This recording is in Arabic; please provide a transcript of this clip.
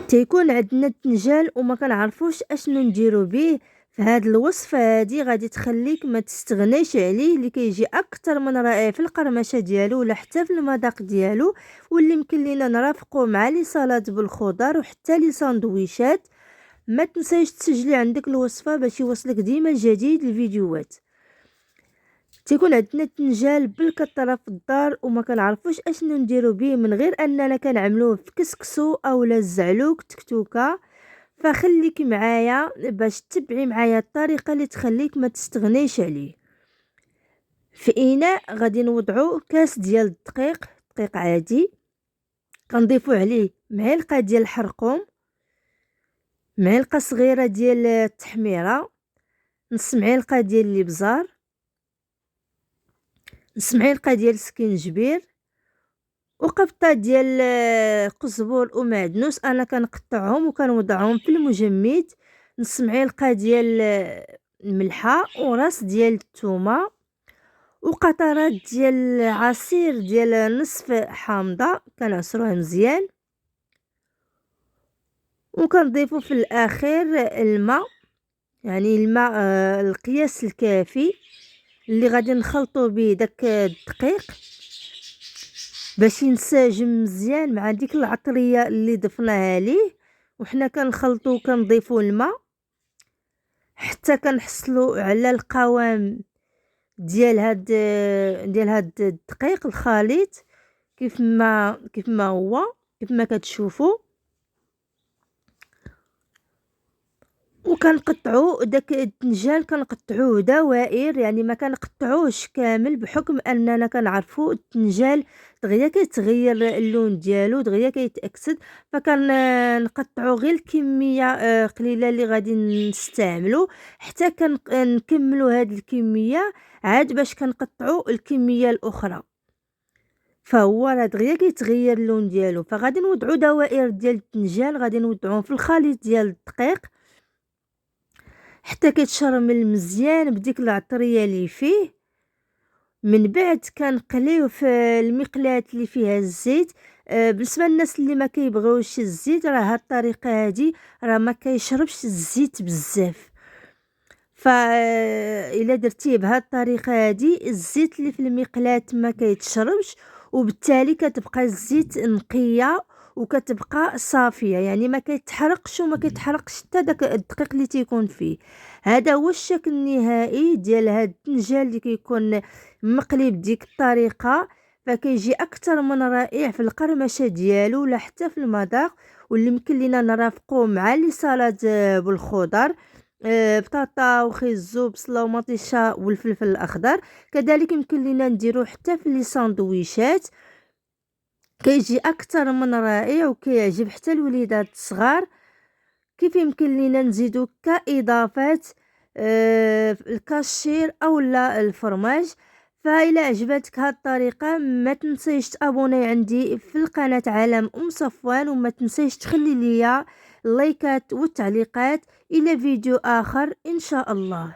تيكون عندنا التنجال وما كنعرفوش اشنو نديرو به. فهاد الوصفه هادي غادي تخليك ما تستغنيش عليه، اللي كيجي اكثر من رائع في القرمشه ديالو ولا حتى في المذاق ديالو، واللي يمكن لينا نرافقوه مع لي سلطات بالخضر وحتى لي ساندويشات. ما تنسايش تسجلي عندك الوصفه باش يوصلك ديما جديد الفيديوهات. تيكون عندنا التنجال بالكثره في الدار وما كنعرفوش اشنو نديرو به من غير اننا كنعملوه في كسكسو اولا الزعلوك تكتوكه. فخليك معايا باش تتبعي معايا الطريقه اللي تخليك ما تستغنيش عليه. في اناء غادي نوضعو كاس ديال الدقيق، دقيق عادي، كنضيفو عليه معلقه ديال الحرقوم، معلقه صغيره ديال التحميره، نص معلقه ديال الابزار، نص معلقه ديال السكينجبير، وقبطه ديال قزبور ومعدنوس. انا كنقطعهم وكنوضعهم في المجمد، نص معلقه ديال الملحه، وراس ديال الثومه، وقطرات ديال عصير ديال نصف حامضه كنعصروها مزيان، وكنضيفو في الاخير الماء، يعني الماء القياس الكافي اللي غادي نخلطو به داك الدقيق باش ينسجم مزيان مع ديك العطريه اللي ضفناها ليه. وحنا كنخلطو كنضيفو الماء حتى كنحصلو على القوام ديال هاد الدقيق الخليط كيف ما هو كيف ما كتشوفوا. وكنقطعوا داك الدنجال كنقطعوه دوائر، يعني ما كنقطعوهش كامل بحكم اننا كنعرفوا الدنجال دغيا كيتغير اللون ديالو دغيا كيتاكسد. فكنقطعوا غير الكميه قليله اللي غادي نستعملو حتى كنكملوا هاد الكميه عاد باش كنقطعوا الكميه الاخرى. فهو راه دغيا كيتغير اللون ديالو. فغادي نوضعوا دوائر ديال الدنجال، غادي نوضعوهم في الخليط ديال الدقيق حتى كيتشرمل مزيان بديك العطريه اللي فيه. من بعد كنقليوه في المقلاة اللي فيها الزيت. بالنسبه للناس اللي ما كيبغيوش الزيت، راه هاد الطريقه هادي راه ما كيشربش الزيت بزاف. الا درتيه بهاد الطريقه هادي الزيت اللي في المقلاة ما كيتشربش، وبالتالي كتبقى الزيت نقيه وكتبقى صافيه، يعني ما كيتحرقش وما كيتحرقش حتى داك الدقيق اللي تيكون فيه. هذا هو الشكل النهائي ديال هاد الدنجال اللي كيكون مقلي بديك الطريقه. فكيجي اكثر من رائع في القرمشه ديالو ولا حتى في المذاق، واللي يمكن لينا نرافقوه مع لي سلطات بالخضر، بطاطا وخيزو بصله ومطيشه والفلفل الاخضر. كذلك يمكن لينا نديرو حتى في لي ساندويشات، كيجي اكثر من رائع وكيعجب حتى الوليدات الصغار. كيف يمكن لينا نزيدو كاضافات الكاشير او لا الفرماج. فإلا عجبتك هاد الطريقه ما تنسيش تابوني عندي في القناه عالم صفوان، وما تنسيش تخلي ليا اللايكات والتعليقات. الى فيديو اخر ان شاء الله.